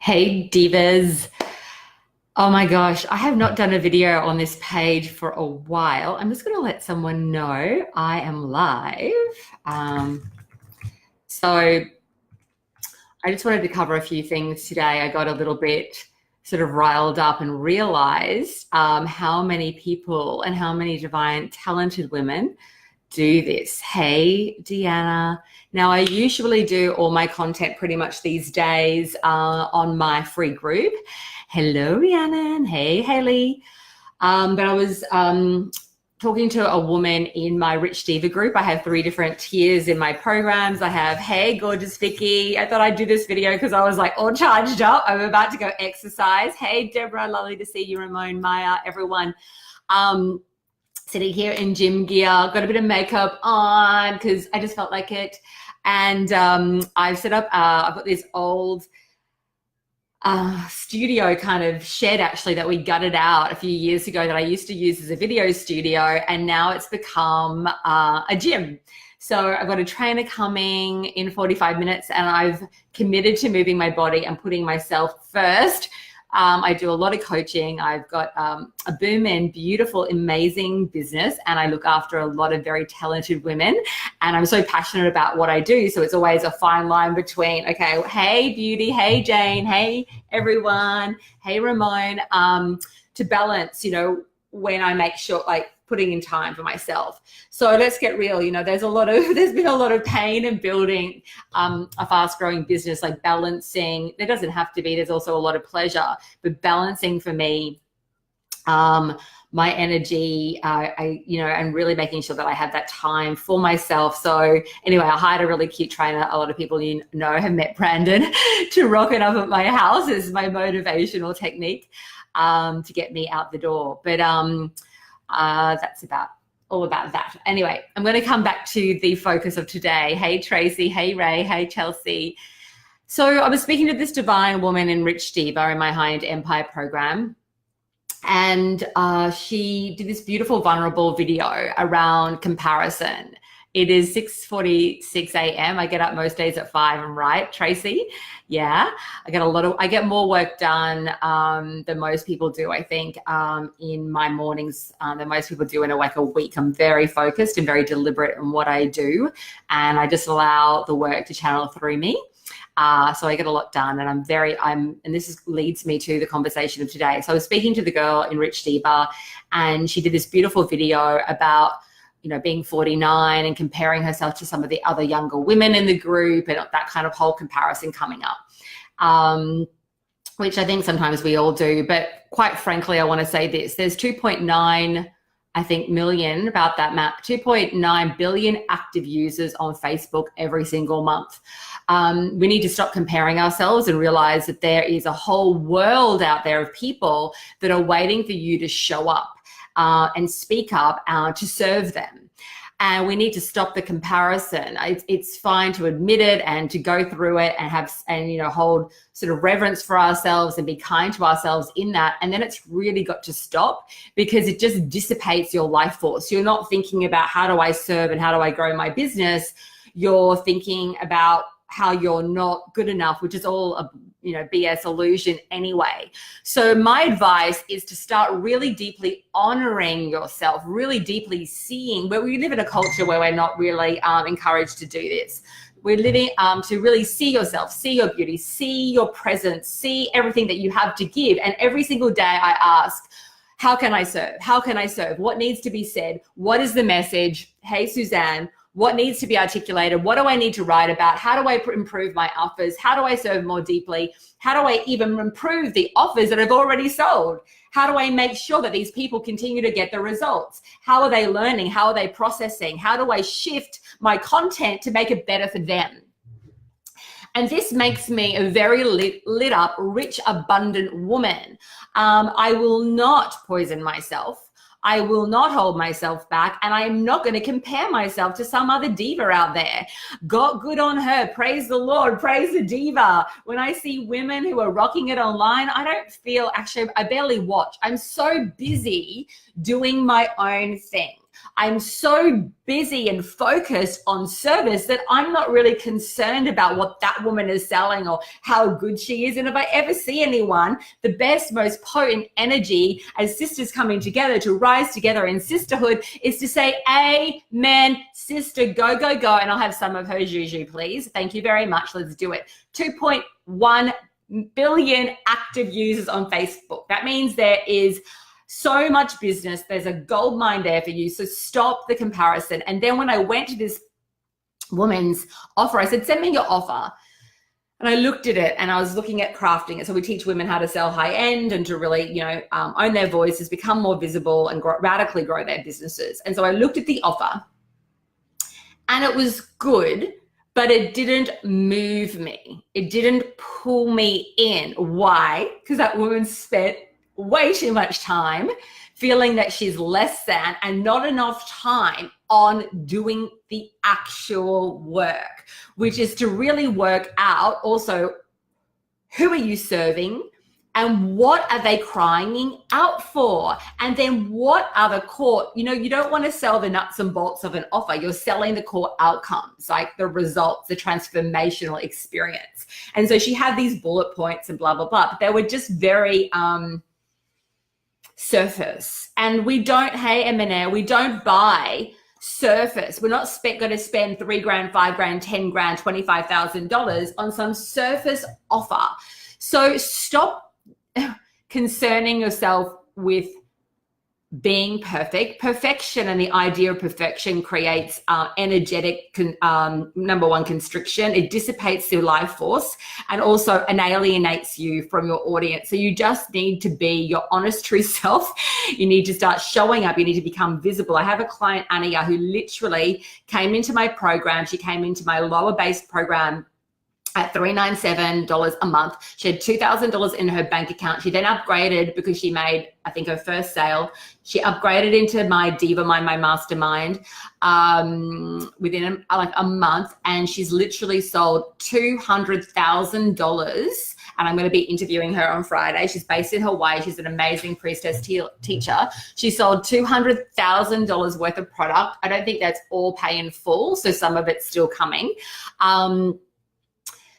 Hey divas. Oh my gosh, I have not done a video on this page for a while. I'm just going to let someone know I am live. Um, so I just wanted to cover a few things today. I got a little bit sort of riled up and realized how many people and how many divine talented women do this. Hey, Deanna. Now, I usually do all my content pretty much these days on my free group. Hello, Rhiannon. Hey, Haley. But I was talking to a woman in my Rich Diva group. I have 3 different tiers in my programs. I have, hey, gorgeous Vicky. I thought I'd do this video because I was like all charged up. I'm about to go exercise. Hey, Deborah. Lovely to see you. Ramon, Maya, everyone. Sitting here in gym gear, got a bit of makeup on because I just felt like it. And I've set up, I've got this old studio kind of shed actually that we gutted out a few years ago that I used to use as a video studio, and now it's become a gym. So I've got a trainer coming in 45 minutes and I've committed to moving my body and putting myself first. I do a lot of coaching. I've got a booming, beautiful, amazing business, and I look after a lot of very talented women, and I'm so passionate about what I do. So it's always a fine line between, okay, hey, beauty, hey, Jane, hey, everyone, hey, Ramon, to balance, when I make sure, like, putting in time for myself. So let's get real. There's been a lot of pain in building a fast growing business, like balancing. There doesn't have to be, there's also a lot of pleasure, but balancing for me, my energy, and really making sure that I have that time for myself. So anyway, I hired a really cute trainer. A lot of people have met Brandon to rock it up at my house. This is my motivational technique to get me out the door. But that's all about that. Anyway, I'm going to come back to the focus of today. Hey, Tracy. Hey, Ray. Hey, Chelsea. So I was speaking to this divine woman in Rich Diva in my High-End Empire program. And she did this beautiful, vulnerable video around comparison. It is 6:46 a.m. I get up most days at 5. I'm right, Tracy? Yeah, I get more work done than most people do, I think, in my mornings than most people do in a week. I'm very focused and very deliberate in what I do, and I just allow the work to channel through me. So I get a lot done, and leads me to the conversation of today. So I was speaking to the girl in Rich Diva, and she did this beautiful video about being 49 and comparing herself to some of the other younger women in the group, and that kind of whole comparison coming up, which I think sometimes we all do. But quite frankly, I want to say this. There's 2.9, I think, million, about that map, 2.9 billion active users on Facebook every single month. We need to stop comparing ourselves and realize that there is a whole world out there of people that are waiting for you to show up and speak up to serve them. And we need to stop the comparison. It's fine to admit it and to go through it and hold sort of reverence for ourselves and be kind to ourselves in that. And then it's really got to stop, because it just dissipates your life force. You're not thinking about how do I serve and how do I grow my business. You're thinking about how you're not good enough, which is all a BS illusion anyway. So my advice is to start really deeply honoring yourself, really deeply seeing, where we live in a culture where we're not really encouraged to do this. We're living to really see yourself, see your beauty, see your presence, see everything that you have to give. And every single day I ask, how can I serve? How can I serve? What needs to be said? What is the message? Hey, Suzanne. What needs to be articulated? What do I need to write about? How do I improve my offers? How do I serve more deeply? How do I even improve the offers that I've already sold? How do I make sure that these people continue to get the results? How are they learning? How are they processing? How do I shift my content to make it better for them? And this makes me a very lit up, rich, abundant woman. I will not poison myself. I will not hold myself back, and I am not going to compare myself to some other diva out there. God, good on her. Praise the Lord. Praise the diva. When I see women who are rocking it online, I don't feel, actually, I barely watch. I'm so busy doing my own thing. I'm so busy and focused on service that I'm not really concerned about what that woman is selling or how good she is. And if I ever see anyone, the best, most potent energy as sisters coming together to rise together in sisterhood is to say, amen, sister, go, go, go. And I'll have some of her juju, please. Thank you very much. Let's do it. 2.1 billion active users on Facebook. That means there is so much business. There's a gold mine there for you. So stop the comparison. And then when I went to this woman's offer, I said, send me your offer. And I looked at it and I was looking at crafting it. So we teach women how to sell high end and to really, own their voices, become more visible and radically grow their businesses. And so I looked at the offer and it was good, but it didn't move me. It didn't pull me in. Why? Because that woman spent way too much time feeling that she's less than and not enough time on doing the actual work, which is to really work out also who are you serving and what are they crying out for? And then what are the core, you don't want to sell the nuts and bolts of an offer. You're selling the core outcomes, like the results, the transformational experience. And so she had these bullet points and blah, blah, blah, but they were just very, surface. And we don't, hey, Eminem, we don't buy surface. We're not going to spend $3 grand, $5 grand, $10 grand, $25,000 on some surface offer. So stop concerning yourself with being perfect. Perfection and the idea of perfection creates energetic, number one, constriction. It dissipates your life force and also alienates you from your audience. So you just need to be your honest, true self. You need to start showing up. You need to become visible. I have a client, Ania, who literally came into my program. She came into my lower base program at $397 a month. She had $2,000 in her bank account. She then upgraded because she made, I think, her first sale. She upgraded into my Diva Mind, my mastermind, within a month. And she's literally sold $200,000. And I'm going to be interviewing her on Friday. She's based in Hawaii. She's an amazing priestess teacher. She sold $200,000 worth of product. I don't think that's all pay in full. So some of it's still coming.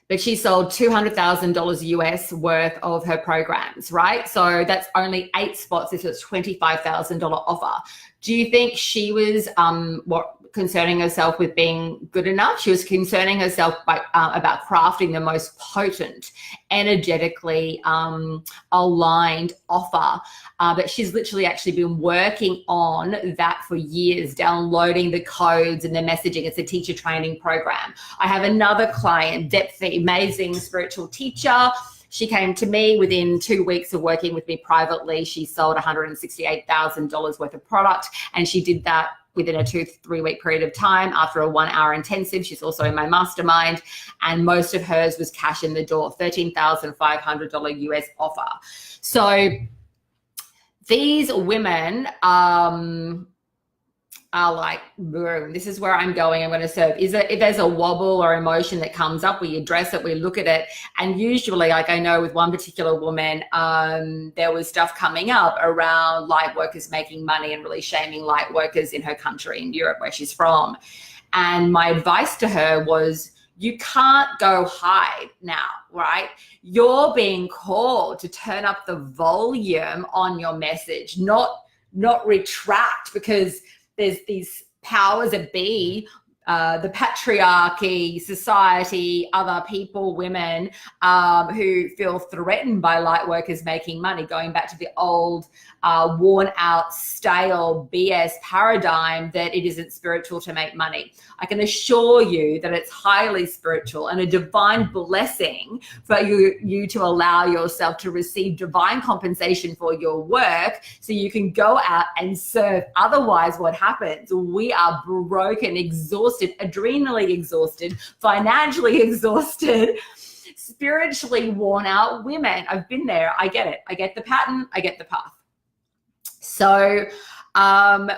But she sold $200,000 US worth of her programs, right? So that's only 8 spots. This was $25,000 offer. Do you think she was concerning herself with being good enough? She was concerning herself about crafting the most potent, energetically aligned offer. But she's literally actually been working on that for years, downloading the codes and the messaging. It's a teacher training program. I have another client, Depthy, amazing spiritual teacher. She came to me within 2 weeks of working with me privately. She sold $168,000 worth of product, and she did that within a 2-3 week period of time after a 1 hour intensive. She's also in my mastermind, and most of hers was cash in the door, $13,500 US offer. So these women are like, boom, this is where I'm going, I'm going to serve. If there's a wobble or emotion that comes up, we address it, we look at it. And usually, like I know with one particular woman, there was stuff coming up around light workers making money and really shaming light workers in her country, in Europe, where she's from. And my advice to her was, you can't go hide now, right? You're being called to turn up the volume on your message, not retract, because there's these powers that be, the patriarchy, society, other people, women who feel threatened by light workers making money, going back to the old worn out, stale BS paradigm that it isn't spiritual to make money. I can assure you that it's highly spiritual and a divine blessing for you to allow yourself to receive divine compensation for your work so you can go out and serve. Otherwise, what happens? We are broken, exhausted, adrenally exhausted, financially exhausted, spiritually worn out women. I've been there. I get it. I get the pattern. I get the path. So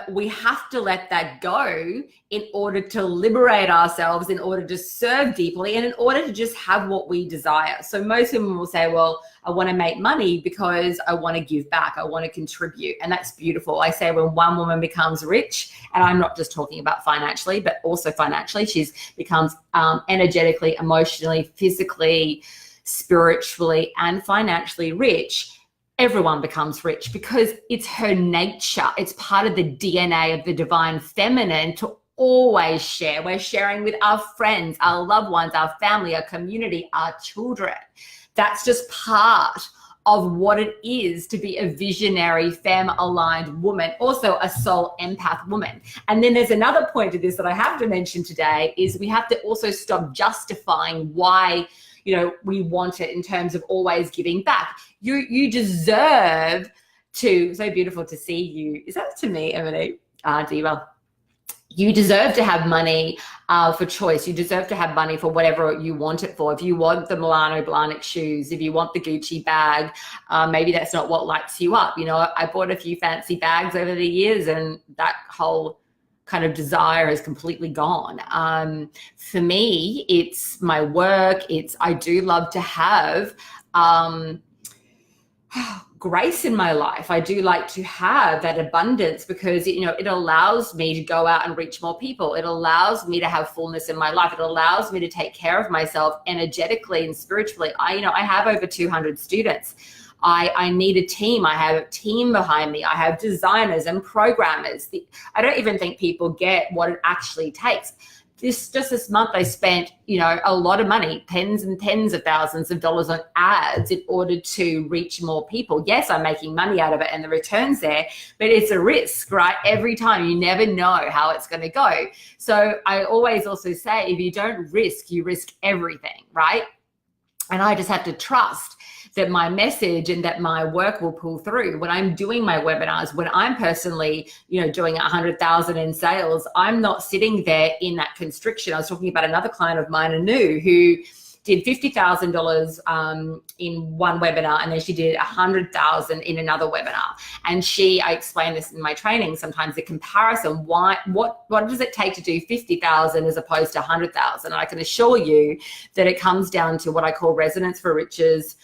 We have to let that go in order to liberate ourselves, in order to serve deeply, and in order to just have what we desire. So most women will say, well, I want to make money because I want to give back. I want to contribute. And that's beautiful. I say when one woman becomes rich, and I'm not just talking about financially, but also financially, she's becomes energetically, emotionally, physically, spiritually, and financially rich, everyone becomes rich because it's her nature. It's part of the DNA of the divine feminine to always share. We're sharing with our friends, our loved ones, our family, our community, our children. That's just part of what it is to be a visionary, femme-aligned woman, also a soul empath woman. And then there's another point to this that I have to mention today is we have to also stop justifying why we want it in terms of always giving back. You deserve to, so beautiful to see you. Is that to me, Emily? Diva. You deserve to have money for choice. You deserve to have money for whatever you want it for. If you want the Milano Blahnik shoes, if you want the Gucci bag, maybe that's not what lights you up. I bought a few fancy bags over the years, and that whole kind of desire is completely gone. For me, it's my work. I do love to have grace in my life. I do like to have that abundance because, it allows me to go out and reach more people. It allows me to have fullness in my life. It allows me to take care of myself energetically and spiritually. I have over 200 students. I need a team. I have a team behind me. I have designers and programmers. I don't even think people get what it actually takes. Just this month, I spent, a lot of money, tens and tens of thousands of dollars on ads in order to reach more people. Yes, I'm making money out of it and the return's there, but it's a risk, right? Every time, you never know how it's going to go. So I always also say, if you don't risk, you risk everything, right? And I just have to trust that my message and that my work will pull through. When I'm doing my webinars, when I'm personally, doing 100,000 in sales, I'm not sitting there in that constriction. I was talking about another client of mine, Anu, who did $50,000 in one webinar, and then she did 100,000 in another webinar. And I explain this in my training sometimes, the comparison, what does it take to do 50,000 as opposed to 100,000? And I can assure you that it comes down to what I call resonance for riches,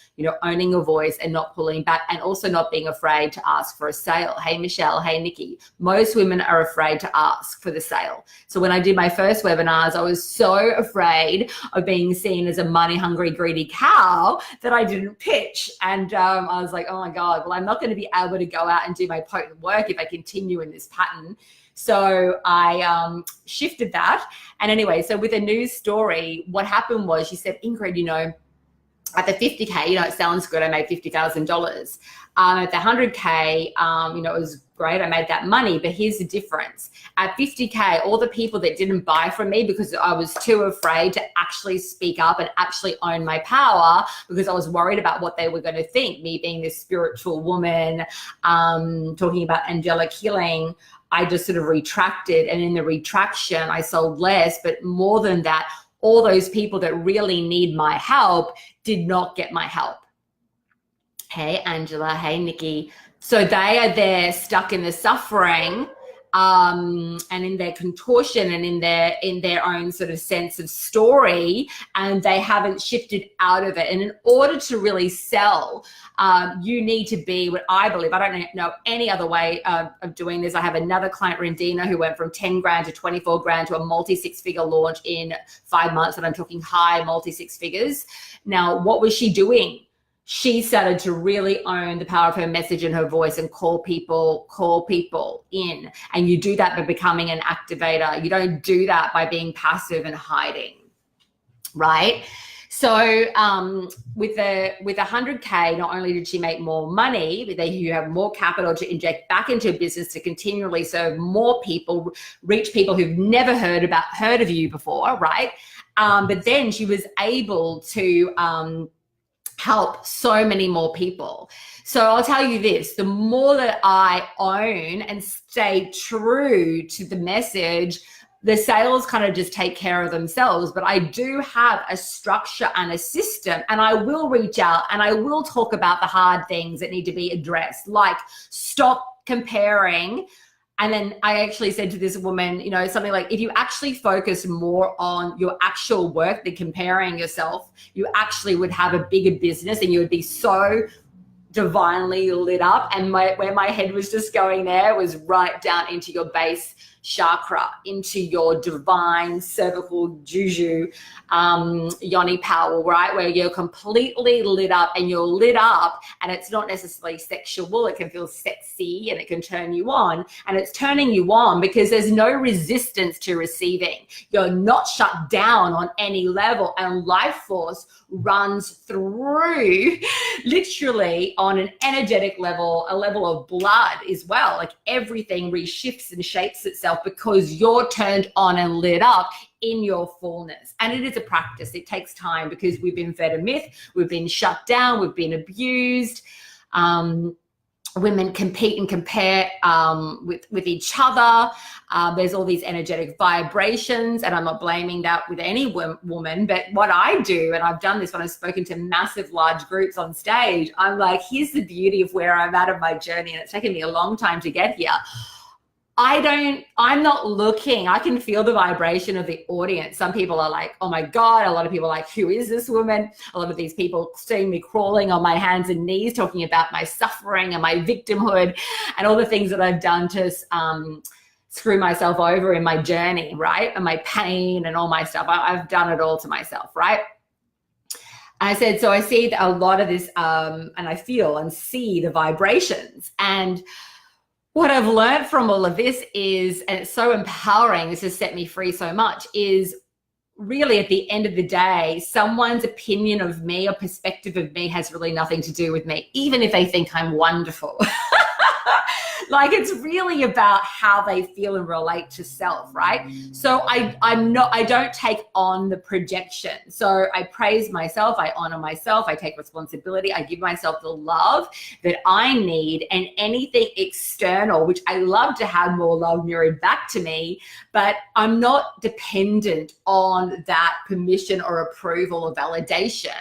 owning your voice and not pulling back, and also not being afraid to ask for a sale. Hey, Michelle, hey, Nikki, most women are afraid to ask for the sale. So when I did my first webinars, I was so afraid of being seen as a money hungry, greedy cow that I didn't pitch. And I was like, oh my God, well, I'm not going to be able to go out and do my potent work if I continue in this pattern. So I shifted that. And anyway, so with a news story, what happened was she said, Ingrid, at the 50K, it sounds good. I made $50,000. At the 100K, it was great. I made that money, but here's the difference. At 50K, all the people that didn't buy from me because I was too afraid to actually speak up and actually own my power because I was worried about what they were going to think, me being this spiritual woman, talking about angelic healing, I just sort of retracted. And in the retraction, I sold less, but more than that, all those people that really need my help did not get my help. Hey, Angela. Hey, Nikki. So they are there stuck in the suffering and in their contortion and in their own sort of sense of story, and they haven't shifted out of it. And in order to really sell, you need to be what I believe. I don't know any other way of doing this. I have another client, Rendina, who went from 10 grand to 24 grand to a multi-six-figure launch in 5 months, and I'm talking high multi-six figures. Now, what was she doing? She started to really own the power of her message and her voice and call people in. And you do that by becoming an activator. You don't do that by being passive and hiding, right? So with 100K, not only did she make more money, but you have more capital to inject back into a business to continually serve more people, reach people who've never heard of you before, right? But then she was able to help so many more people. So I'll tell you this, the more that I own and stay true to the message, the sales kind of just take care of themselves. But I do have a structure and a system, and I will reach out and I will talk about the hard things that need to be addressed, like stop comparing And then I actually said to this woman, you know, something like, if you actually focus more on your actual work than comparing yourself, you actually would have a bigger business and you would be so divinely lit up. And where my head was just going there was right down into your base chakra, into your divine cervical juju, yoni power, right? Where you're completely lit up, and you're lit up, and it's not necessarily sexual. It can feel sexy and it can turn you on, and it's turning you on because there's no resistance to receiving. You're not shut down on any level, and life force runs through literally on an energetic level, a level of blood as well. Like everything reshifts and shapes itself because you're turned on and lit up in your fullness. And it is a practice. It takes time because we've been fed a myth, we've been shut down, we've been abused. Women compete and compare with each other. There's all these energetic vibrations, and I'm not blaming that with any woman, but what I do, and I've done this when I've spoken to massive, large groups on stage, I'm like, here's the beauty of where I'm at of my journey, and it's taken me a long time to get here. I'm not looking, I can feel the vibration of the audience. Some people are like, oh my God. A lot of people are like, who is this woman? A lot of these people seeing me crawling on my hands and knees, talking about my suffering and my victimhood and all the things that I've done to screw myself over in my journey, right? And my pain and all my stuff. I've done it all to myself, right? I said, so I see a lot of this, and I feel and see the vibrations. And what I've learned from all of this is, and it's so empowering, this has set me free so much, is really at the end of the day, someone's opinion of me or perspective of me has really nothing to do with me, even if they think I'm wonderful. Like, it's really about how they feel and relate to self, right? So I don't take on the projection. So I praise myself, I honor myself, I take responsibility, I give myself the love that I need, and anything external, which I love to have more love mirrored back to me, but I'm not dependent on that permission or approval or validation.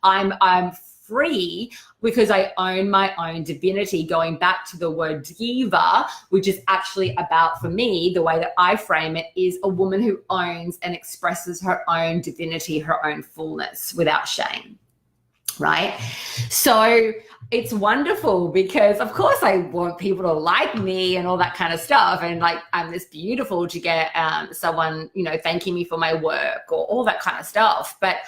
I'm free because I own my own divinity, going back to the word diva, which is actually about, for me, the way that I frame it, is a woman who owns and expresses her own divinity, her own fullness without shame, right? So it's wonderful because, of course, I want people to like me and all that kind of stuff. And like, I'm this beautiful to get someone, you know, thanking me for my work or all that kind of stuff. But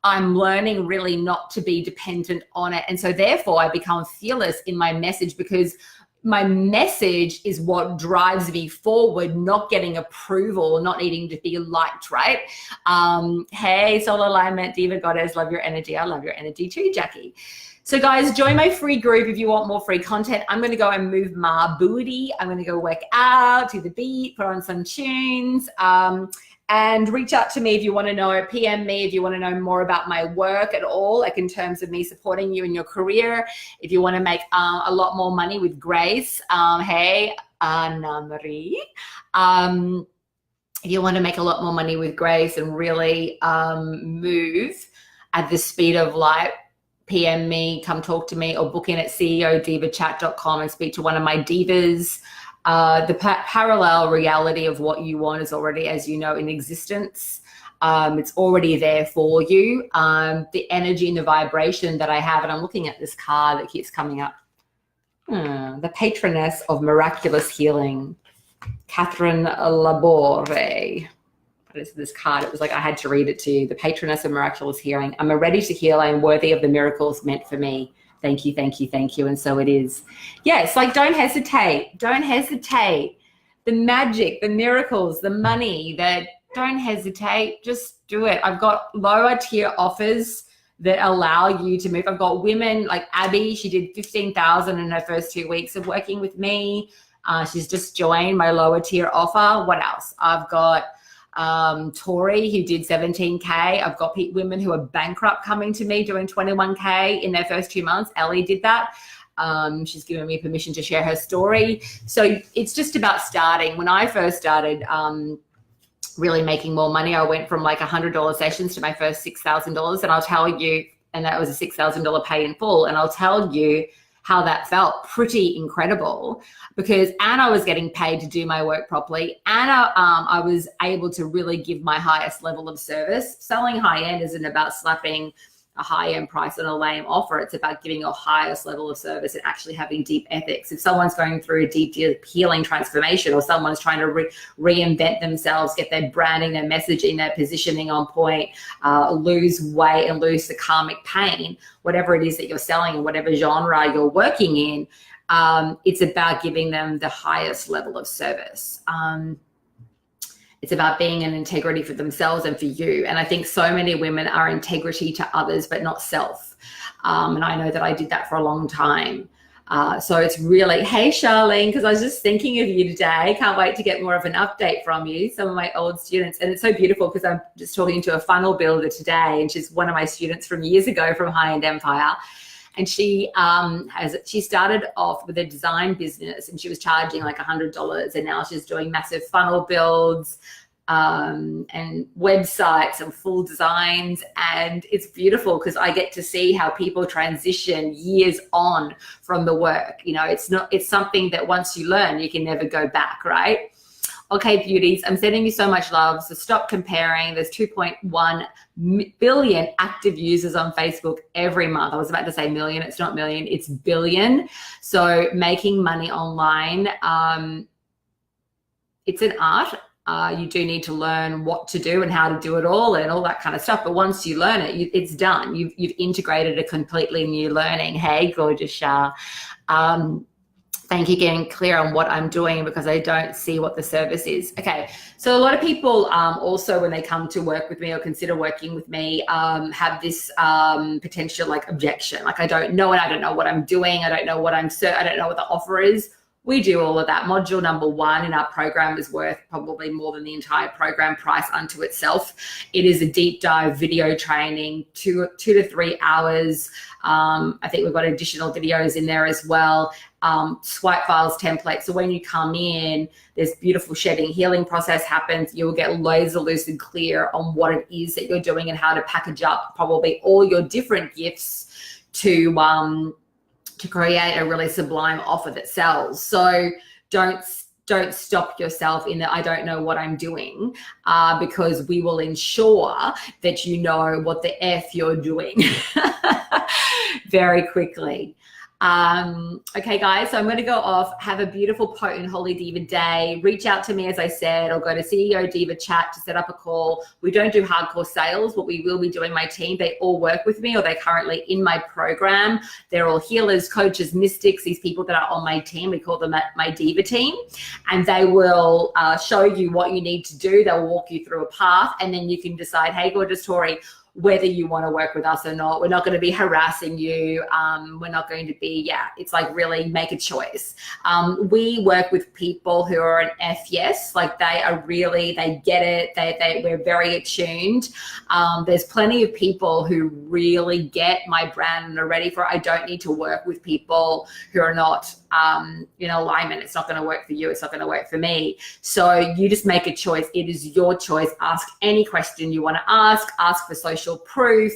I'm learning really not to be dependent on it. And so therefore I become fearless in my message, because my message is what drives me forward, not getting approval, not needing to be liked, right? Hey, soul alignment, diva goddess, love your energy. I love your energy too, Jackie. So guys, join my free group if you want more free content. I'm going to go and move my booty. I'm going to go work out to the beat, put on some tunes, and reach out to me if you want to know, PM me if you want to know more about my work at all, like in terms of me supporting you in your career. If you want to make a lot more money with grace, hey, Anna Marie. If you want to make a lot more money with grace and really move at the speed of light, PM me, come talk to me, or book in at ceodivachat.com and speak to one of my divas. The parallel reality of what you want is already, as you know, in existence. It's already there for you. The energy and the vibration that I have, and I'm looking at this card that keeps coming up. The Patroness of Miraculous Healing, Catherine Labore. What is this card? It was like I had to read it to you. The Patroness of Miraculous Healing. I'm ready to heal. I am worthy of the miracles meant for me. Thank you, thank you, thank you. And so it is. Yes, like don't hesitate. Don't hesitate. The magic, the miracles, the money, don't hesitate. Just do it. I've got lower tier offers that allow you to move. I've got women like Abby. She did 15,000 in her first 2 weeks of working with me. She's just joined my lower tier offer. What else? I've got Tori, who did 17K. I've got women who are bankrupt coming to me doing 21K in their first 2 months. Ellie did that. She's given me permission to share her story. So it's just about starting. When I first started really making more money, I went from like $100 sessions to my first $6,000. And I'll tell you, and that was a $6,000 pay in full. And I'll tell you how that felt. Pretty incredible, because I was getting paid to do my work properly, and I was able to really give my highest level of service. Selling high end isn't about slapping a high-end price on a lame offer. It's about giving your highest level of service and actually having deep ethics. If someone's going through a deep healing transformation, or someone's trying to reinvent themselves, get their branding, their messaging, their positioning on point, lose weight and lose the karmic pain, whatever it is that you're selling and whatever genre you're working in, it's about giving them the highest level of service. It's about being an integrity for themselves and for you. And I think so many women are integrity to others, but not self. And I know that I did that for a long time. So it's really, hey, Charlene, because I was just thinking of you today. Can't wait to get more of an update from you, some of my old students. And it's so beautiful because I'm just talking to a funnel builder today, and she's one of my students from years ago from High End Empire. And she started off with a design business, and she was charging like $100, and now she's doing massive funnel builds and websites and full designs. And it's beautiful because I get to see how people transition years on from the work. You know, it's something that once you learn, you can never go back, right? Okay, beauties, I'm sending you so much love. So stop comparing. There's 2.1 billion active users on Facebook every month. I was about to say million. It's not million, it's billion. So making money online, it's an art. You do need to learn what to do and how to do it all and all that kind of stuff. But once you learn it, it's done. You've integrated a completely new learning. Hey, gorgeous Shah. Thank you, getting clear on what I'm doing because I don't see what the service is. Okay, so a lot of people also when they come to work with me or consider working with me have this potential like objection. Like, I don't know it, I don't know what I'm doing, I don't know what I don't know what the offer is. We do all of that. Module number 1 in our program is worth probably more than the entire program price unto itself. It is a deep dive video training, 2 to 3 hours. I think we've got additional videos in there as well. Swipe files template. So when you come in, this beautiful shedding healing process happens. You'll get laser lucid clear on what it is that you're doing and how to package up probably all your different gifts to create a really sublime offer that sells. So don't stop yourself in that I don't know what I'm doing, because we will ensure that you know what the F you're doing very quickly. Okay, guys, so I'm going to go off. Have a beautiful, potent Holy Diva day. Reach out to me, as I said, or go to CEO Diva chat to set up a call. We don't do hardcore sales. What we will be doing, my team, they all work with me, or they're currently in my program. They're all healers, coaches, mystics, these people that are on my team. We call them my Diva team. And they will show you what you need to do. They'll walk you through a path, and then you can decide, hey, gorgeous Tori, whether you want to work with us or not. We're not going to be harassing you. We're not going to be, it's like really make a choice. We work with people who are an F yes, like they get it. We're very attuned. There's plenty of people who really get my brand and are ready for it. I don't need to work with people who are not in alignment. It's not going to work for you. It's not going to work for me. So you just make a choice. It is your choice. Ask any question you want to ask for social proof,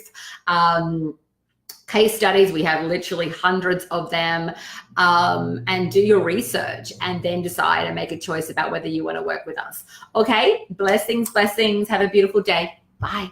case studies. We have literally hundreds of them, and do your research and then decide and make a choice about whether you want to work with us. Okay, blessings. Have a beautiful day. Bye.